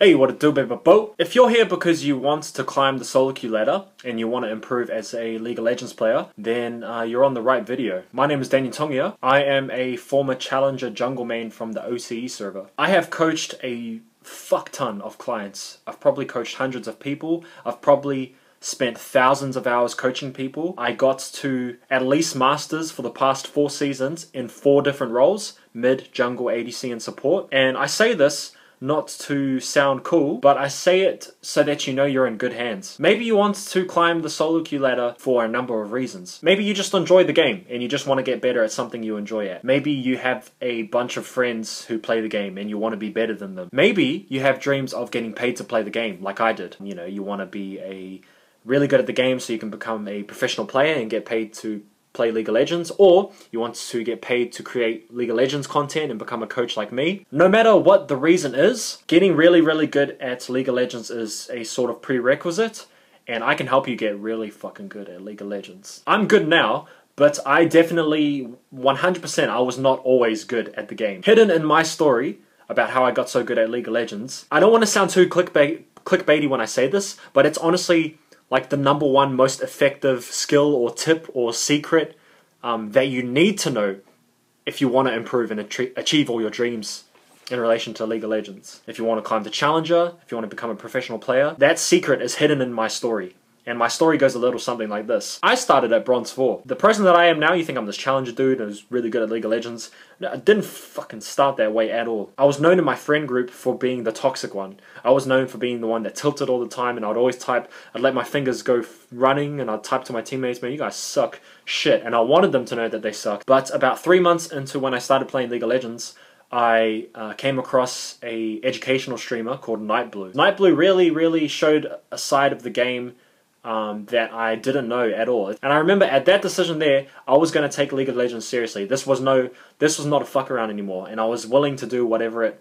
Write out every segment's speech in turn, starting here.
Hey, what it do, baby boat? If you're here because you want to climb the solo queue ladder and you want to improve as a League of Legends player, then you're on the right video. My name is Danyon Togia. I am a former challenger jungle main from the OCE server. I have coached a fuck ton of clients. I've probably coached hundreds of people. I've probably spent thousands of hours coaching people. I got to at least masters for the past 4 seasons in 4 different roles: mid, jungle, ADC, and support. And I say this not to sound cool, but I say it so that you know you're in good hands. Maybe you want to climb the solo queue ladder for a number of reasons. Maybe you just enjoy the game and you just want to get better at something you enjoy at. Maybe you have a bunch of friends who play the game and you want to be better than them. Maybe you have dreams of getting paid to play the game like I did. You know, you want to be really good at the game so you can become a professional player and get paid to play League of Legends, or you want to get paid to create League of Legends content and become a coach like me. No matter what the reason is, getting really good at League of Legends is a sort of prerequisite, and I can help you get really fucking good at League of Legends. I'm good now, but I definitely 100% I was not always good at the game. Hidden in my story about how I got so good at League of Legends, I don't want to sound too clickbaity when I say this, but it's honestly like the #1 most effective skill or tip or secret that you need to know if you want to improve and achieve all your dreams in relation to League of Legends. If you want to climb to Challenger, if you want to become a professional player, that secret is hidden in my story. And my story goes a little something like this. I started at Bronze 4. The person that I am now, you think I'm this Challenger dude who's really good at League of Legends. No, I didn't fucking start that way at all. I was known in my friend group for being the toxic one. I was known for being the one that tilted all the time, and I'd always type, I'd let my fingers go running, and I'd type to my teammates, man, you guys suck shit. And I wanted them to know that they suck. But about 3 months into when I started playing League of Legends, I came across a educational streamer called Nightblue. Nightblue really showed a side of the game that I didn't know at all. And I remember at that decision there, I was going to take League of Legends seriously. This was not a fuck around anymore, and I was willing to do whatever it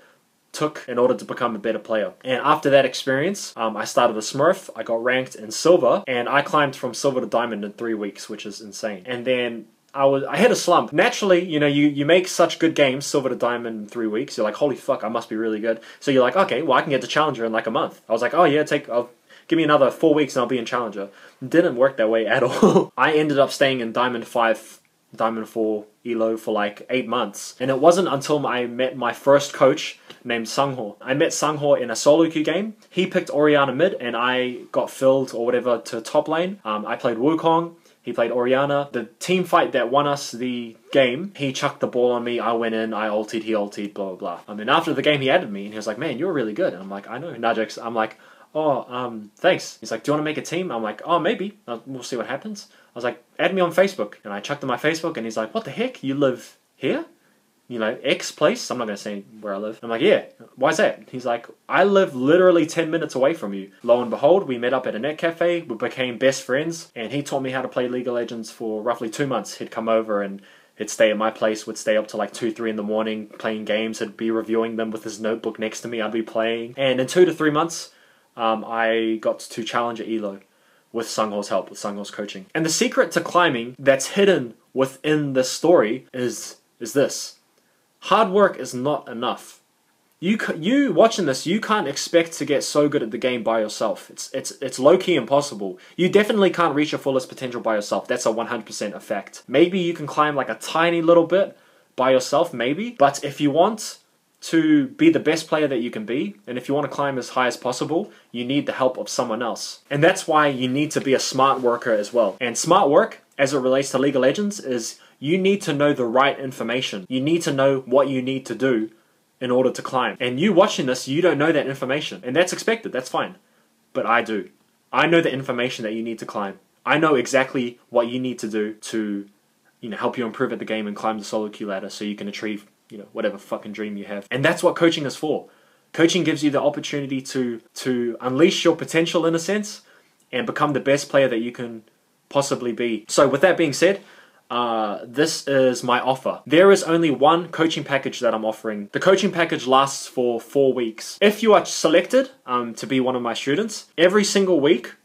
took in order to become a better player. And after that experience, I started a Smurf, I got ranked in Silver, and I climbed from Silver to Diamond in 3 weeks, which is insane. And then I hit a slump. Naturally, you know, you make such good games, Silver to Diamond in 3 weeks, you're like, holy fuck, I must be really good. So you're like, okay, well I can get to Challenger in like a month. I was like, oh yeah, give me another 4 weeks and I'll be in Challenger. Didn't work that way at all. I ended up staying in Diamond 5, Diamond 4, ELO for like 8 months. And it wasn't until I met my first coach named Sungho. I met Sungho in a solo queue game. He picked Orianna mid and I got filled or whatever to top lane. I played Wukong. He played Orianna. The team fight that won us the game, he chucked the ball on me, I went in, I ultied, he ultied, blah blah blah. And after the game he added me and he was like, man, you're really good. And I'm like, I know. Najix, I'm like, oh, thanks. He's like, do you want to make a team? I'm like, oh, maybe. We'll see what happens. I was like, add me on Facebook. And I chucked him my Facebook and he's like, what the heck? You live here? You know, X place? I'm not going to say where I live. I'm like, yeah. Why's that? He's like, I live literally 10 minutes away from you. Lo and behold, we met up at a net cafe. We became best friends. And he taught me how to play League of Legends for roughly 2 months. He'd come over and he'd stay at my place, would stay up till like 2, 3 in the morning playing games. He'd be reviewing them with his notebook next to me. I'd be playing. And in 2 to 3 months, I got to Challenger ELO with Sungho's help, with Sungho's coaching. And the secret to climbing that's hidden within this story is this. Hard work is not enough. You watching this, you can't expect to get so good at the game by yourself. It's low-key impossible. You definitely can't reach your fullest potential by yourself. That's a 100% a fact. Maybe you can climb like a tiny little bit by yourself, maybe. But if you want to be the best player that you can be, and if you want to climb as high as possible, you need the help of someone else. And that's why you need to be a smart worker as well. And smart work, as it relates to League of Legends, is you need to know the right information. You need to know what you need to do in order to climb. And you watching this, you don't know that information. And that's expected, that's fine. But I do. I know the information that you need to climb. I know exactly what you need to do to, you know, help you improve at the game and climb the solo queue ladder so you can achieve, you know, whatever fucking dream you have. And that's what coaching is for. Coaching gives you the opportunity to unleash your potential in a sense and become the best player that you can possibly be. So with that being said, this is my offer. There is only one coaching package that I'm offering. The coaching package lasts for 4 weeks. If you are selected to be one of my students, every single week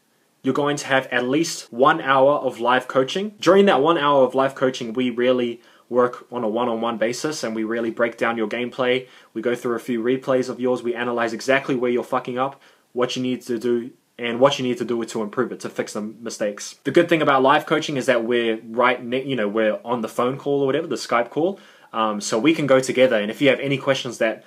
you're going to have at least 1 hour of live coaching. During that 1 hour of live coaching, we really work on a one-on-one basis and we really break down your gameplay. We go through a few replays of yours. We analyze exactly where you're fucking up, what you need to do, and what you need to do to improve it, to fix the mistakes. The good thing about live coaching is that we're we're on the phone call or whatever, the Skype call, so we can go together. And if you have any questions that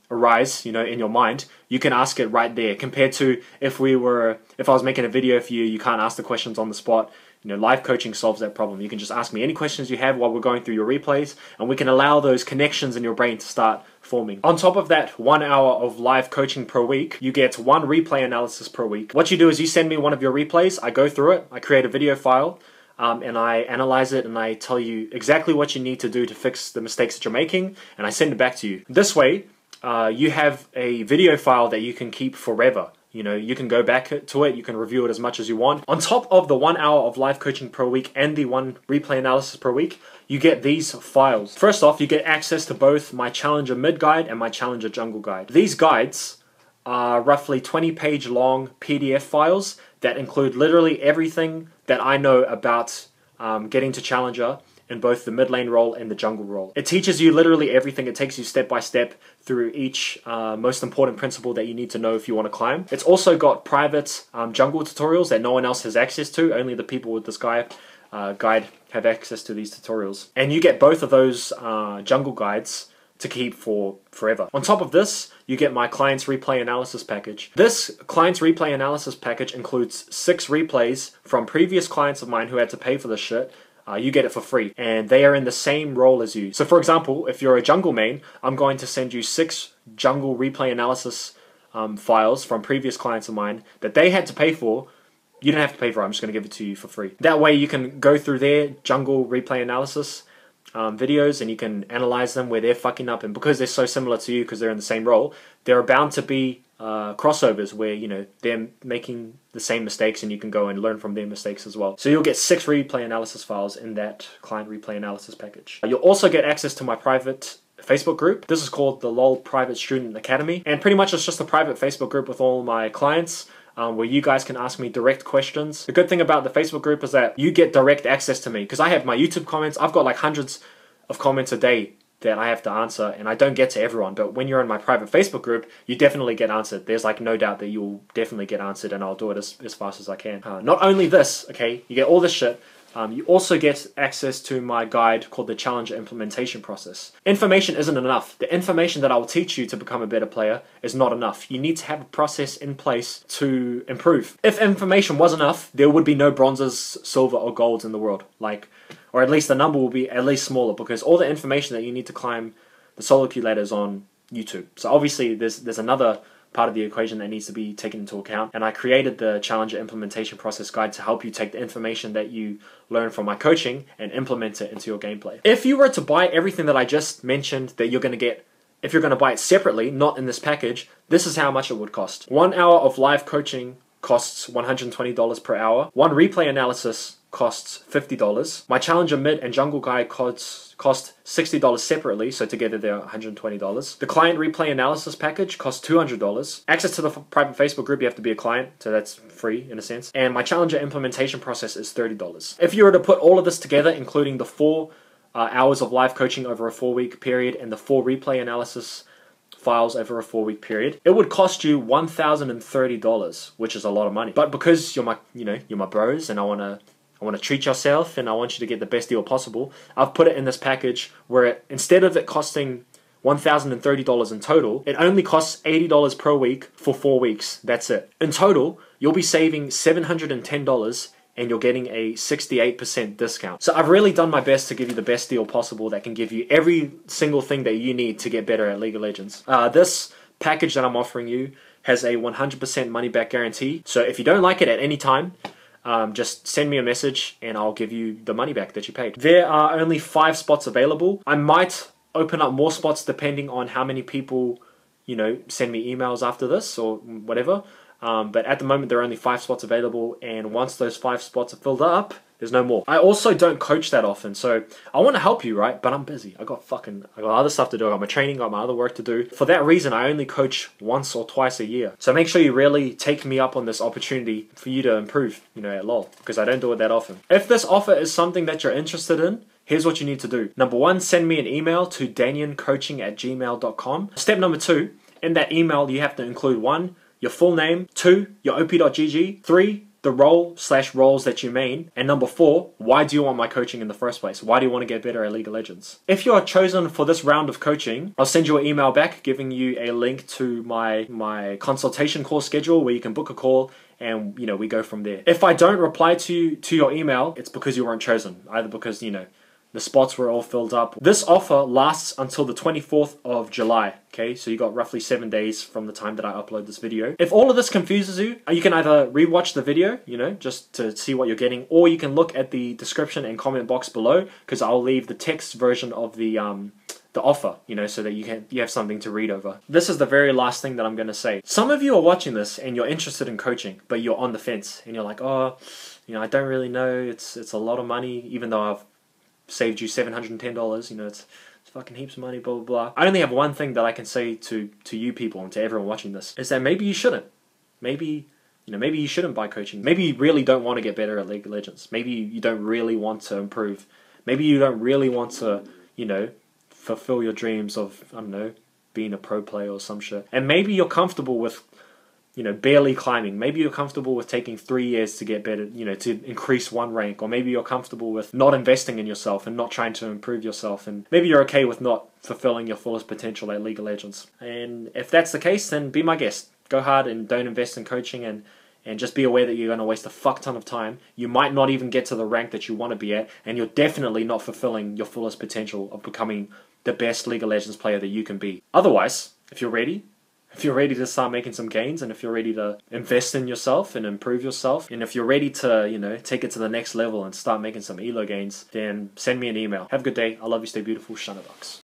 arise, in your mind, you can ask it right there. Compared to if I was making a video for you, you can't ask the questions on the spot. Live coaching solves that problem. You can just ask me any questions you have while we're going through your replays, and we can allow those connections in your brain to start forming. On top of that 1 hour of live coaching per week, you get 1 replay analysis per week. What you do is you send me one of your replays, I go through it, I create a video file, and I analyze it and I tell you exactly what you need to do to fix the mistakes that you're making, and I send it back to you. This way, you have a video file that you can keep forever. You can go back to it, you can review it as much as you want. On top of the 1 hour of live coaching per week and the 1 replay analysis per week, you get these files. First off, you get access to both my Challenger Mid Guide and my Challenger Jungle Guide. These guides are roughly 20-page long PDF files that include literally everything that I know about getting to Challenger in both the mid lane role and the jungle role. It teaches you literally everything. It takes you step by step through each most important principle that you need to know if you want to climb. It's also got private jungle tutorials that no one else has access to. Only the people with this guide have access to these tutorials. And you get both of those jungle guides to keep for forever. On top of this, you get my client's replay analysis package. This client's replay analysis package includes 6 replays from previous clients of mine who had to pay for this shit. You get it for free, and they are in the same role as you. So for example, if you're a jungle main, I'm going to send you 6 jungle replay analysis files from previous clients of mine that they had to pay for. You don't have to pay for it, I'm just going to give it to you for free. That way you can go through their jungle replay analysis videos and you can analyze them where they're fucking up, and because they're so similar to you because they're in the same role, there are bound to be crossovers where they're making the same mistakes and you can go and learn from their mistakes as well. So you'll get 6 replay analysis files in that client replay analysis package. You'll also get access to my private Facebook group. This is called the LOL Private Student Academy, and pretty much it's just a private Facebook group with all my clients where you guys can ask me direct questions. The good thing about the Facebook group is that you get direct access to me because I have my YouTube comments. I've got like hundreds of comments a day that I have to answer, and I don't get to everyone, but when you're in my private Facebook group, you definitely get answered. There's like no doubt that you'll definitely get answered, and I'll do it as fast as I can. Not only this, okay, you get all this shit, you also get access to my guide called the Challenger Implementation Process. Information isn't enough. The information that I will teach you to become a better player is not enough. You need to have a process in place to improve. If information was enough, there would be no bronzes, silver, or golds in the world. Or at least the number will be at least smaller, because all the information that you need to climb the solo queue ladder is on YouTube. So obviously there's another part of the equation that needs to be taken into account, and I created the Challenger Implementation Process Guide to help you take the information that you learn from my coaching and implement it into your gameplay. If you were to buy everything that I just mentioned that you're going to get, if you're going to buy it separately, not in this package, this is how much it would cost. 1 hour of live coaching costs $120 per hour. 1 replay analysis costs $50. My Challenger Mid and Jungle Guide cost $60 separately, so together they're $120. The client replay analysis package costs $200. Access to the private Facebook group, you have to be a client, so that's free in a sense. And my Challenger implementation process is $30. If you were to put all of this together, including the 4 hours of live coaching over a 4-week period and the 4 replay analysis files over a 4-week period, it would cost you $1,030, which is a lot of money. But because you're my bros, and I want to treat yourself and I want you to get the best deal possible, I've put it in this package where instead of it costing $1,030 in total, it only costs $80 per week for 4 weeks. That's it. In total, you'll be saving $710 and you're getting a 68% discount. So I've really done my best to give you the best deal possible that can give you every single thing that you need to get better at League of Legends. This package that I'm offering you has a 100% money back guarantee. So if you don't like it at any time, just send me a message and I'll give you the money back that you paid. There are only 5 spots available. I might open up more spots depending on how many people, send me emails after this or whatever. But at the moment there are only 5 spots available, and once those 5 spots are filled up, there's no more. I also don't coach that often, so I want to help you, right? But I'm busy. I got other stuff to do. I got my training, got my other work to do. For that reason, I only coach once or twice a year. So make sure you really take me up on this opportunity for you to improve, at LOL, because I don't do it that often. If this offer is something that you're interested in, Here's what you need to do. Number 1, send me an email to danyoncoaching@gmail.com. Step number 2, in that email you have to include 1, your full name, 2, your op.gg, 3, the role/roles that you main, and number 4, why do you want my coaching in the first place? Why do you want to get better at League of Legends? If you are chosen for this round of coaching, I'll send you an email back giving you a link to my consultation call schedule where you can book a call, and we go from there. If I don't reply to your email, it's because you weren't chosen, either because the spots were all filled up. This offer lasts until the 24th of July, okay? So you got roughly 7 days from the time that I upload this video. If all of this confuses you, you can either rewatch the video, just to see what you're getting, or you can look at the description and comment box below, because I'll leave the text version of the offer, so that you have something to read over. This is the very last thing that I'm going to say. Some of you are watching this and you're interested in coaching, but you're on the fence, and you're like, oh, I don't really know, it's a lot of money, even though I've saved you $710, it's fucking heaps of money, blah blah blah. I only have one thing that I can say to you people and to everyone watching this, is that maybe you shouldn't. Maybe you shouldn't buy coaching. Maybe you really don't want to get better at League of Legends. Maybe you don't really want to improve. Maybe you don't really want to, fulfill your dreams of, I don't know, being a pro player or some shit. And maybe you're comfortable with barely climbing. Maybe you're comfortable with taking 3 years to get better, to increase 1 rank. Or maybe you're comfortable with not investing in yourself and not trying to improve yourself. And maybe you're okay with not fulfilling your fullest potential at League of Legends. And if that's the case, then be my guest. Go hard and don't invest in coaching, and just be aware that you're going to waste a fuck ton of time. You might not even get to the rank that you want to be at, and you're definitely not fulfilling your fullest potential of becoming the best League of Legends player that you can be. Otherwise, if you're ready to start making some gains, and if you're ready to invest in yourself and improve yourself, and if you're ready to, take it to the next level and start making some elo gains, then send me an email. Have a good day. I love you. Stay beautiful. Shana Ducks.